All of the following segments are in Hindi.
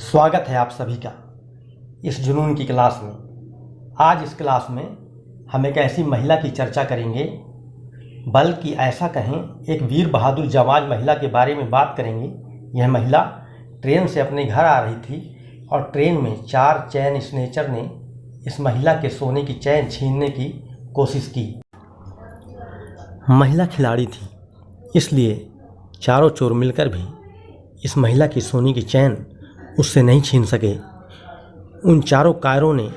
स्वागत है आप सभी का इस जुनून की क्लास में। आज इस क्लास में हम एक ऐसी महिला की चर्चा करेंगे, बल्कि ऐसा कहें एक वीर बहादुर जाबाज महिला के बारे में बात करेंगे। यह महिला ट्रेन से अपने घर आ रही थी और ट्रेन में 4 चैन स्नेचर ने इस महिला के सोने की चैन छीनने की कोशिश की। महिला खिलाड़ी थी, इसलिए चारों चोर मिलकर भी इस महिला की सोने की चैन उससे नहीं छीन सके। उन चारों कायरों ने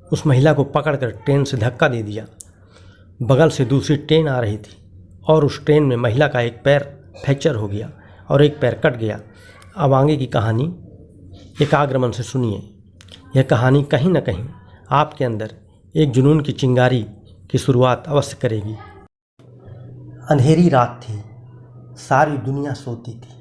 उस महिला को पकड़कर ट्रेन से धक्का दे दिया। बगल से दूसरी ट्रेन आ रही थी और उस ट्रेन में महिला का एक पैर फ्रैक्चर हो गया और एक पैर कट गया। अब आगे की कहानी एकाग्र मन से सुनिए। यह कहानी कहीं न कहीं आपके अंदर एक जुनून की चिंगारी की शुरुआत अवश्य करेगी। अंधेरी रात थी, सारी दुनिया सोती थी,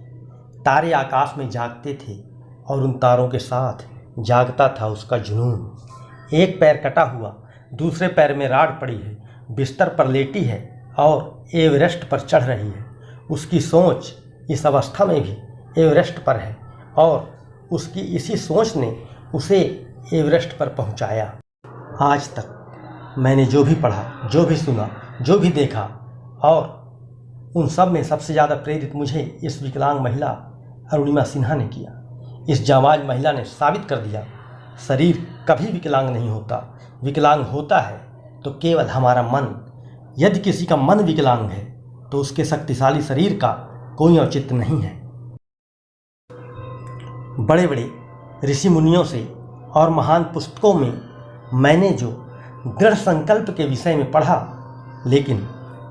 तारे आकाश में जागते थे और उन तारों के साथ जागता था उसका जुनून। एक पैर कटा हुआ, दूसरे पैर में राड पड़ी है, बिस्तर पर लेटी है और एवरेस्ट पर चढ़ रही है। उसकी सोच इस अवस्था में भी एवरेस्ट पर है और उसकी इसी सोच ने उसे एवरेस्ट पर पहुंचाया। आज तक मैंने जो भी पढ़ा, जो भी सुना, जो भी देखा, और उन सब में सबसे ज़्यादा प्रेरित मुझे इस विकलांग महिला अरुणिमा सिन्हा ने किया। इस जाबाज महिला ने साबित कर दिया, शरीर कभी विकलांग नहीं होता। विकलांग होता है तो केवल हमारा मन। यदि किसी का मन विकलांग है तो उसके शक्तिशाली शरीर का कोई औचित्य नहीं है। बड़े बड़े ऋषि मुनियों से और महान पुस्तकों में मैंने जो दृढ़ संकल्प के विषय में पढ़ा, लेकिन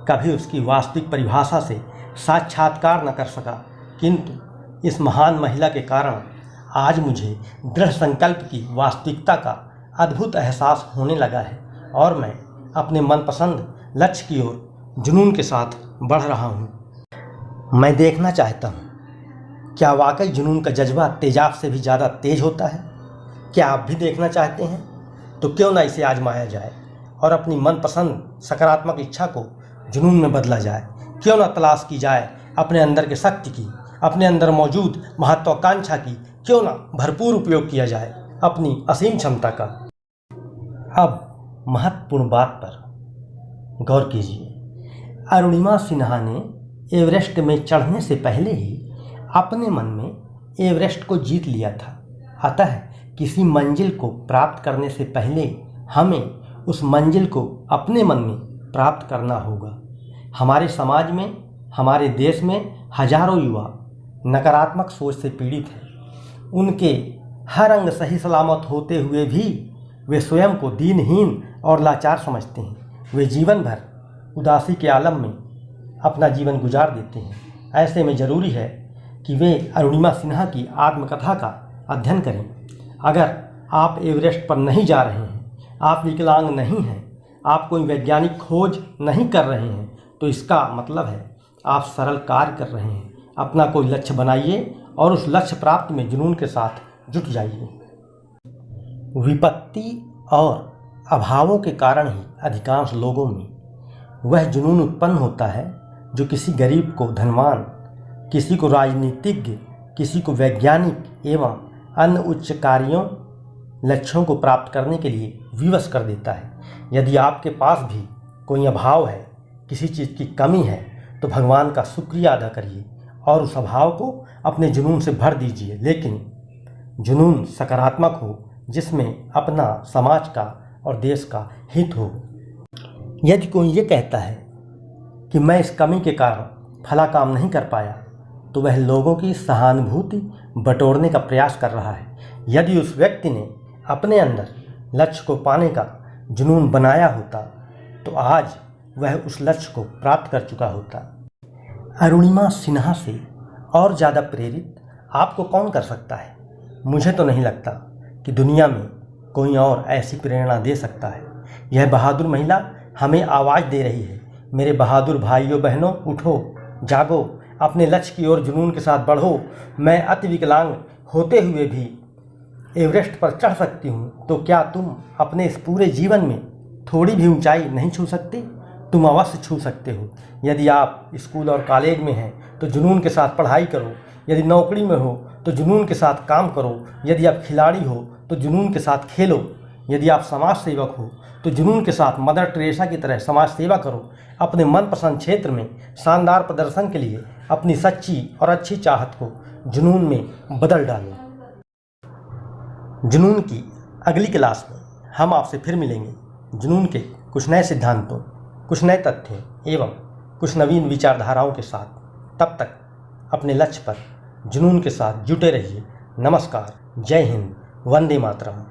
कभी उसकी वास्तविक परिभाषा से साक्षात्कार न कर सका, किंतु इस महान महिला के कारण आज मुझे दृढ़ संकल्प की वास्तविकता का अद्भुत एहसास होने लगा है और मैं अपने मनपसंद लक्ष्य की ओर जुनून के साथ बढ़ रहा हूँ। मैं देखना चाहता हूँ, क्या वाकई जुनून का जज्बा तेजाब से भी ज़्यादा तेज होता है? क्या आप भी देखना चाहते हैं? तो क्यों ना इसे आजमाया जाए और अपनी मनपसंद सकारात्मक इच्छा को जुनून में बदला जाए। क्यों ना तलाश की जाए अपने अंदर की शक्ति की, अपने अंदर मौजूद महत्वाकांक्षा की क्यों ना भरपूर उपयोग किया जाए अपनी असीम क्षमता का। अब महत्वपूर्ण बात पर गौर कीजिए। अरुणिमा सिन्हा ने एवरेस्ट में चढ़ने से पहले ही अपने मन में एवरेस्ट को जीत लिया था। अतः किसी मंजिल को प्राप्त करने से पहले हमें उस मंजिल को अपने मन में प्राप्त करना होगा। हमारे समाज में, हमारे देश में हजारों युवा नकारात्मक सोच से पीड़ित हैं। उनके हर अंग सही सलामत होते हुए भी वे स्वयं को दीनहीन और लाचार समझते हैं। वे जीवन भर उदासी के आलम में अपना जीवन गुजार देते हैं। ऐसे में ज़रूरी है कि वे अरुणिमा सिन्हा की आत्मकथा का अध्ययन करें। अगर आप एवरेस्ट पर नहीं जा रहे हैं, आप विकलांग नहीं हैं, आप कोई वैज्ञानिक खोज नहीं कर रहे हैं, तो इसका मतलब है आप सरल कार्य कर रहे हैं। अपना कोई लक्ष्य बनाइए और उस लक्ष्य प्राप्ति में जुनून के साथ जुट जाइए। विपत्ति और अभावों के कारण ही अधिकांश लोगों में वह जुनून उत्पन्न होता है जो किसी गरीब को धनवान, किसी को राजनीतिज्ञ, किसी को वैज्ञानिक एवं अन्य उच्च कार्यों लक्ष्यों को प्राप्त करने के लिए विवश कर देता है। यदि आपके पास भी कोई अभाव है, किसी चीज़ की कमी है, तो भगवान का शुक्रिया अदा करिए और उस अभाव को अपने जुनून से भर दीजिए। लेकिन जुनून सकारात्मक हो, जिसमें अपना, समाज का और देश का हित हो। यदि कोई ये कहता है कि मैं इस कमी के कारण फला काम नहीं कर पाया, तो वह लोगों की सहानुभूति बटोरने का प्रयास कर रहा है। यदि उस व्यक्ति ने अपने अंदर लक्ष्य को पाने का जुनून बनाया होता, तो आज वह उस लक्ष्य को प्राप्त कर चुका होता। अरुणिमा सिन्हा से और ज़्यादा प्रेरित आपको कौन कर सकता है? मुझे तो नहीं लगता कि दुनिया में कोई और ऐसी प्रेरणा दे सकता है। यह बहादुर महिला हमें आवाज़ दे रही है, मेरे बहादुर भाइयों बहनों, उठो, जागो, अपने लक्ष्य की ओर जुनून के साथ बढ़ो। मैं अति विकलांग होते हुए भी एवरेस्ट पर चढ़ सकती हूँ, तो क्या तुम अपने इस पूरे जीवन में थोड़ी भी ऊंचाई नहीं छू सकते? तुम अवश्य छू सकते हो। यदि आप स्कूल और कॉलेज में हैं तो जुनून के साथ पढ़ाई करो। यदि नौकरी में हो तो जुनून के साथ काम करो। यदि आप खिलाड़ी हो तो जुनून के साथ खेलो। यदि आप समाज सेवक हो तो जुनून के साथ मदर टेरेसा की तरह समाज सेवा करो। अपने मनपसंद क्षेत्र में शानदार प्रदर्शन के लिए अपनी सच्ची और अच्छी चाहत को जुनून में बदल डालो। जुनून की अगली क्लास में हम आपसे फिर मिलेंगे जुनून के कुछ नए सिद्धांतों, कुछ नए तथ्यों एवं कुछ नवीन विचारधाराओं के साथ। तब तक अपने लक्ष्य पर जुनून के साथ जुटे रहिए। नमस्कार, जय हिंद, वंदे मातरम।